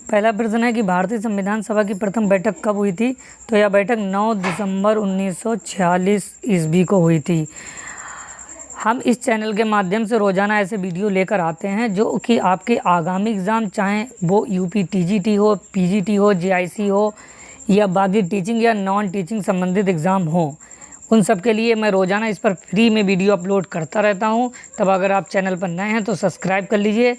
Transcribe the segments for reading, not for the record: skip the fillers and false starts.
पहला प्रश्न है कि भारतीय संविधान सभा की प्रथम बैठक कब हुई थी? तो यह बैठक 9 दिसंबर 1946 ईस्वी को हुई थी। हम इस चैनल के माध्यम से रोज़ाना ऐसे वीडियो लेकर आते हैं जो कि आपके आगामी एग्ज़ाम, चाहे वो यूपी टीजीटी हो, पीजीटी हो, जीआईसी हो या बाकी टीचिंग या नॉन टीचिंग संबंधित एग्ज़ाम हो, उन सब के लिए मैं रोज़ाना इस पर फ्री में वीडियो अपलोड करता रहता हूं। तब अगर आप चैनल पर नए हैं तो सब्सक्राइब कर लीजिए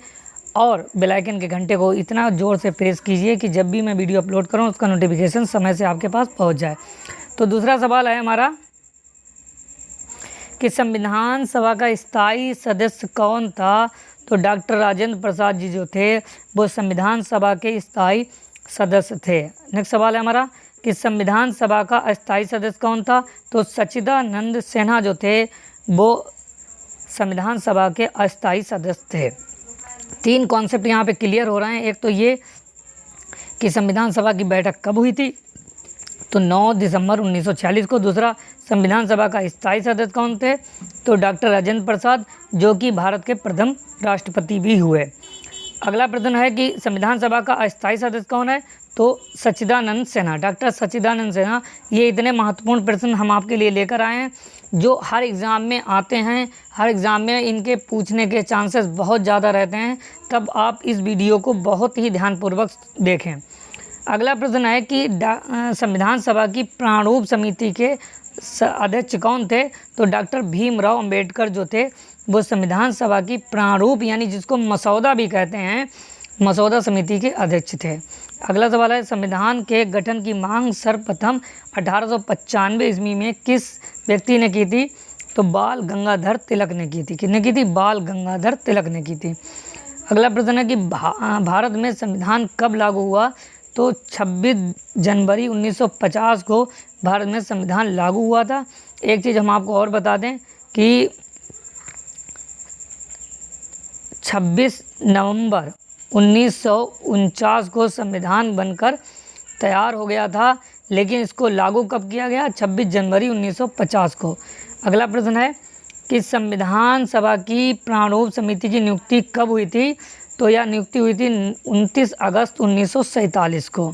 और बेल आइकन के घंटे को इतना ज़ोर से प्रेस कीजिए कि जब भी मैं वीडियो अपलोड करूं उसका नोटिफिकेशन समय से आपके पास पहुंच जाए। तो दूसरा सवाल है हमारा कि संविधान सभा का स्थायी सदस्य कौन था? तो डॉक्टर राजेंद्र प्रसाद जी जो थे वो संविधान सभा के स्थायी सदस्य थे। नेक्स्ट सवाल है हमारा कि संविधान सभा का अस्थायी सदस्य कौन था? तो सच्चिदानंद सिन्हा जो थे वो संविधान सभा के अस्थायी सदस्य थे। 3 कॉन्सेप्ट यहाँ पे क्लियर हो रहे हैं। एक तो ये कि संविधान सभा की बैठक कब हुई थी, तो 9 दिसंबर 1946 को। दूसरा, संविधान सभा का स्थायी सदस्य कौन थे? तो डॉक्टर राजेंद्र प्रसाद जो कि भारत के प्रथम राष्ट्रपति भी हुए। अगला प्रश्न है कि संविधान सभा का अस्थायी सदस्य कौन है? तो सच्चिदानंद सिन्हा, डॉक्टर सच्चिदानंद सिन्हा। ये इतने महत्वपूर्ण प्रश्न हम आपके लिए लेकर आए हैं जो हर एग्ज़ाम में आते हैं। हर एग्ज़ाम में इनके पूछने के चांसेस बहुत ज़्यादा रहते हैं, तब आप इस वीडियो को बहुत ही ध्यानपूर्वक देखें। अगला प्रश्न है कि संविधान सभा की प्रारूप समिति के अध्यक्ष कौन थे? तो डॉक्टर भीमराव अंबेडकर जो थे वो संविधान सभा की प्रारूप यानी जिसको मसौदा भी कहते हैं, मसौदा समिति के अध्यक्ष थे। अगला सवाल है संविधान के गठन की मांग सर्वप्रथम 1895 ईस्वी में किस व्यक्ति ने की थी? तो बाल गंगाधर तिलक ने की थी। किसने की थी? बाल गंगाधर तिलक ने की थी। अगला प्रश्न है कि भारत में संविधान कब लागू हुआ? तो 26 जनवरी 1950 को भारत में संविधान लागू हुआ था। एक चीज़ हम आपको और बता दें कि 26 नवंबर 1949 को संविधान बनकर तैयार हो गया था, लेकिन इसको लागू कब किया गया? 26 जनवरी 1950 को। अगला प्रश्न है कि संविधान सभा की प्रारूप समिति की नियुक्ति कब हुई थी? तो यह नियुक्ति हुई थी 29 अगस्त 1947 को।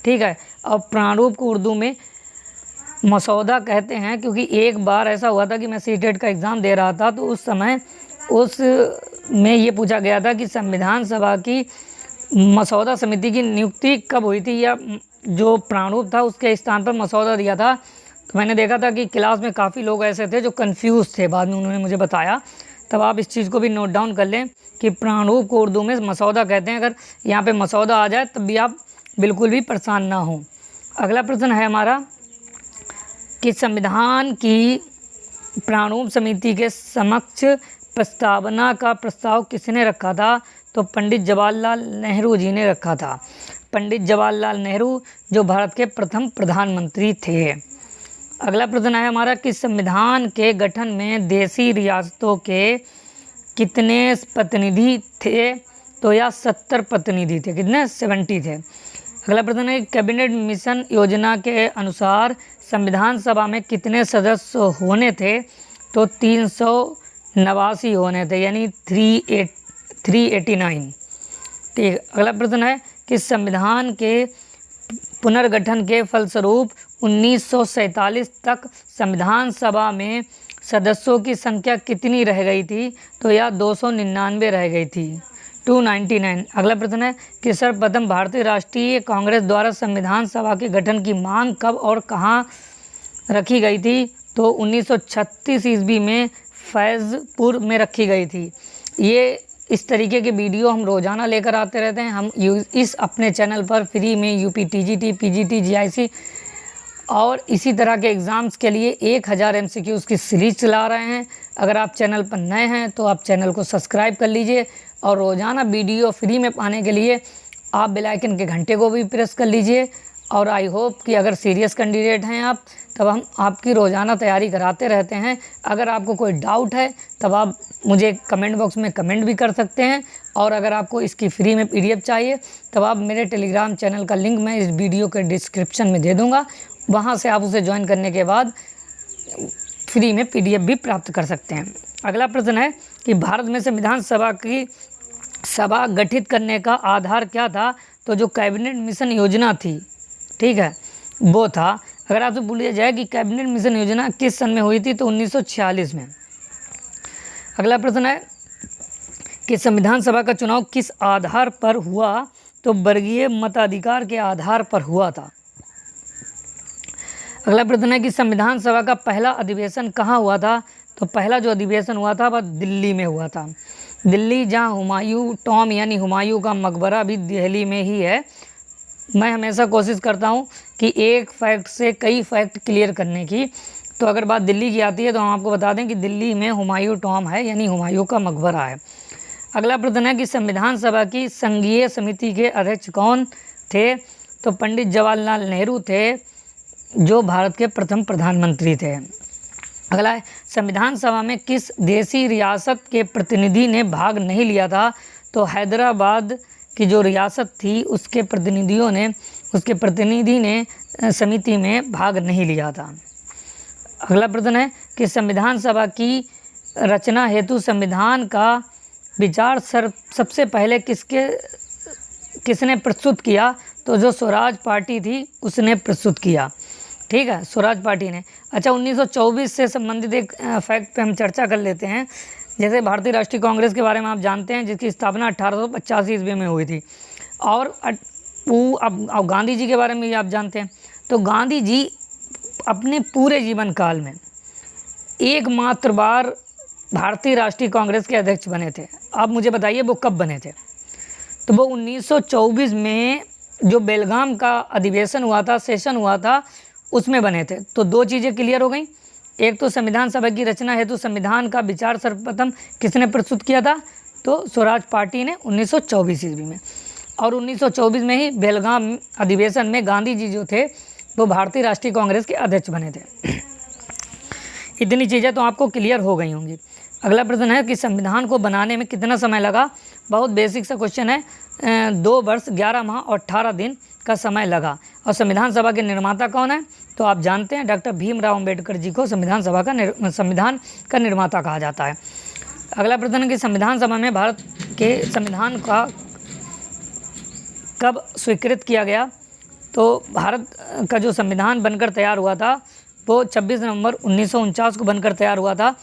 ठीक है। अब प्रारूप को उर्दू में मसौदा कहते हैं, क्योंकि एक बार ऐसा हुआ था कि मैं सीटेट का एग्ज़ाम दे रहा था, तो उस समय में ये पूछा गया था कि संविधान सभा की मसौदा समिति की नियुक्ति कब हुई थी, या जो प्रारूप था उसके स्थान पर मसौदा दिया था। तो मैंने देखा था कि क्लास में काफ़ी लोग ऐसे थे जो कंफ्यूज थे, बाद में उन्होंने मुझे बताया। तब आप इस चीज़ को भी नोट डाउन कर लें कि प्रारूप को उर्दू में मसौदा कहते हैं। अगर यहाँ पे मसौदा आ जाए तब भी आप बिल्कुल भी परेशान ना हो। अगला प्रश्न है हमारा कि संविधान की प्रारूप समिति के समक्ष प्रस्तावना का प्रस्ताव किसने रखा था? तो पंडित जवाहरलाल नेहरू जी ने रखा था। पंडित जवाहरलाल नेहरू जो भारत के प्रथम प्रधानमंत्री थे। अगला प्रश्न है हमारा कि संविधान के गठन में देशी रियासतों के कितने प्रतिनिधि थे? तो यह 70 प्रतिनिधि थे। कितने? 70 थे। अगला प्रश्न है कैबिनेट मिशन योजना के अनुसार संविधान सभा में कितने सदस्य होने थे? तो 389 होने थे, यानी 389। ठीक। अगला प्रश्न है कि संविधान के पुनर्गठन के फलस्वरूप 1947 तक संविधान सभा में सदस्यों की संख्या कितनी रह गई थी? तो यह 299 रह गई थी, 299। अगला प्रश्न है कि सर्वप्रथम भारतीय राष्ट्रीय कांग्रेस द्वारा संविधान सभा के गठन की मांग कब और कहाँ रखी गई थी? तो 1936 ईस्वी में फैज़पुर में रखी गई थी। ये इस तरीके के वीडियो हम रोज़ाना लेकर आते रहते हैं। हम इस अपने चैनल पर फ्री में यूपी टीजीटी, पीजीटी, जीआईसी और इसी तरह के एग्ज़ाम्स के लिए 1000 MCQs की सीरीज चला रहे हैं। अगर आप चैनल पर नए हैं तो आप चैनल को सब्सक्राइब कर लीजिए और रोज़ाना वीडियो फ्री में पाने के लिए आप बेल आइकन के घंटे को भी प्रेस कर लीजिए। और आई होप कि अगर सीरियस कैंडिडेट हैं आप, तब हम आपकी रोज़ाना तैयारी कराते रहते हैं। अगर आपको कोई डाउट है तब आप मुझे कमेंट बॉक्स में कमेंट भी कर सकते हैं, और अगर आपको इसकी फ्री में PDF चाहिए तब आप मेरे टेलीग्राम चैनल का लिंक मैं इस वीडियो के डिस्क्रिप्शन में दे दूँगा। वहाँ से आप उसे ज्वाइन करने के बाद फ्री में PDF भी प्राप्त कर सकते हैं। अगला प्रश्न है कि भारत में संविधान सभा गठित करने का आधार क्या था? तो जो कैबिनेट मिशन योजना थी, ठीक है, वो था। अगर आपसे पूछा जाए कि कैबिनेट मिशन योजना किस सन में हुई थी, तो 1946 में। अगला प्रश्न है कि संविधान सभा का चुनाव किस आधार पर हुआ, तो वर्गीय मताधिकार के आधार पर हुआ था। अगला प्रश्न है कि संविधान सभा का पहला अधिवेशन कहाँ हुआ था, तो पहला जो अधिवेशन हुआ था वह दिल्ली में हुआ था। दिल्ली, जहाँ हुमायूं टॉम यानी हुमायूं का मकबरा भी दिल्ली में ही है। मैं हमेशा कोशिश करता हूँ कि एक फैक्ट से कई फैक्ट क्लियर करने की। तो अगर बात दिल्ली की आती है तो हम आपको बता दें कि दिल्ली में हुमायूं टॉम है, यानी हुमायूं का मकबरा है। अगला प्रश्न है कि संविधान सभा की संघीय समिति के अध्यक्ष कौन थे, तो पंडित जवाहरलाल नेहरू थे, जो भारत के प्रथम प्रधानमंत्री थे। अगला है संविधान सभा में किस देसी रियासत के प्रतिनिधि ने भाग नहीं लिया था, तो हैदराबाद की जो रियासत थी उसके प्रतिनिधि ने समिति में भाग नहीं लिया था। अगला प्रश्न है कि संविधान सभा की रचना हेतु संविधान का विचार सबसे पहले किसने प्रस्तुत किया, तो जो स्वराज पार्टी थी उसने प्रस्तुत किया, ठीक है, स्वराज पार्टी ने। अच्छा, 1924 से संबंधित एक फैक्ट पे हम चर्चा कर लेते हैं। जैसे भारतीय राष्ट्रीय कांग्रेस के बारे में आप जानते हैं, जिसकी स्थापना 1885 ईस्वी में हुई थी। और अब गांधी जी के बारे में भी आप जानते हैं। तो गांधी जी अपने पूरे जीवन काल में एकमात्र बार भारतीय राष्ट्रीय कांग्रेस के अध्यक्ष बने थे। आप मुझे बताइए वो कब बने थे, तो वो 1924 में जो बेलगाम का अधिवेशन हुआ था, सेशन हुआ था, उसमें बने थे। तो दो चीज़ें क्लियर हो गई। एक तो संविधान सभा की रचना हेतु संविधान का विचार सर्वप्रथम किसने प्रस्तुत किया था, तो स्वराज पार्टी ने 1924 ईस्वी में। और 1924 में ही बेलगाम अधिवेशन में गांधी जी जो थे वो भारतीय राष्ट्रीय कांग्रेस के अध्यक्ष बने थे। इतनी चीज़ें तो आपको क्लियर हो गई होंगी। अगला प्रश्न है कि संविधान को बनाने में कितना समय लगा। बहुत बेसिक सा क्वेश्चन है। 2 वर्ष 11 माह और 18 दिन का समय लगा। और संविधान सभा के निर्माता कौन है, तो आप जानते हैं डॉक्टर भीमराव अंबेडकर जी को संविधान का निर्माता कहा जाता है। अगला प्रश्न है कि संविधान सभा में भारत के संविधान का कब स्वीकृत किया गया, तो भारत का जो संविधान बनकर तैयार हुआ था वो 26 नवंबर 1949 को बनकर तैयार हुआ था।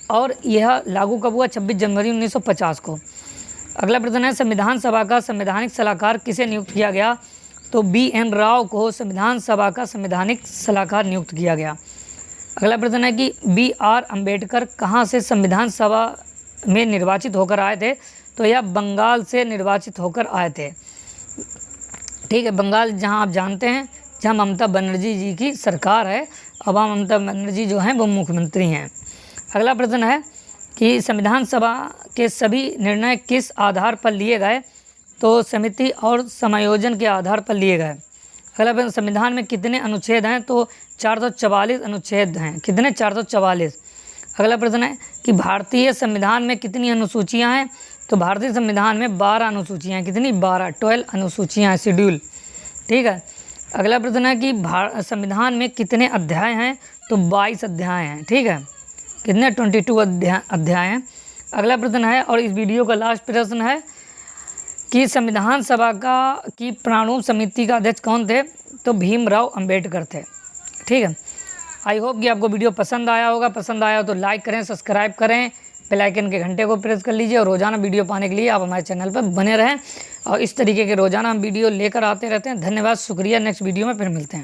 और यह लागू कब हुआ, 26 जनवरी 1950 को। अगला प्रश्न है संविधान सभा का संवैधानिक सलाहकार किसे नियुक्त किया गया, तो BN राव को संविधान सभा का संवैधानिक सलाहकार नियुक्त किया गया। अगला प्रश्न है कि BR अम्बेडकर कहाँ से संविधान सभा में निर्वाचित होकर आए थे, तो यह बंगाल से निर्वाचित होकर आए थे, ठीक है। बंगाल, जहाँ आप जानते हैं जहाँ ममता बनर्जी जी की सरकार है। अब ममता बनर्जी जो हैं वो मुख्यमंत्री हैं। अगला प्रश्न है कि संविधान सभा के सभी निर्णय किस आधार पर लिए गए, तो समिति और समायोजन के आधार पर लिए गए। अगला प्रश्न संविधान में कितने अनुच्छेद हैं, तो 444 अनुच्छेद हैं। कितने, 444। अगला प्रश्न है कि भारतीय संविधान में कितनी अनुसूचियां हैं, तो भारतीय संविधान में 12 अनुसूचियां हैं। कितनी, 12 अनुसूचियां हैं, शेड्यूल, ठीक है। अगला प्रश्न है कि संविधान में कितने अध्याय हैं, तो 22 अध्याय हैं, ठीक है। कितने, 22 अध्याय हैं। अगला प्रश्न है, और इस वीडियो का लास्ट प्रश्न है कि संविधान सभा की प्रारूप समिति का अध्यक्ष कौन थे, तो भीमराव अंबेडकर थे, ठीक है। आई होप कि आपको वीडियो पसंद आया होगा। पसंद आया हो तो लाइक करें, सब्सक्राइब करें, बेल आइकन के घंटे को प्रेस कर लीजिए। और रोज़ाना वीडियो पाने के लिए आप हमारे चैनल पर बने रहें। और इस तरीके के रोज़ाना हम वीडियो लेकर आते रहते हैं। धन्यवाद, शुक्रिया। नेक्स्ट वीडियो में फिर मिलते हैं।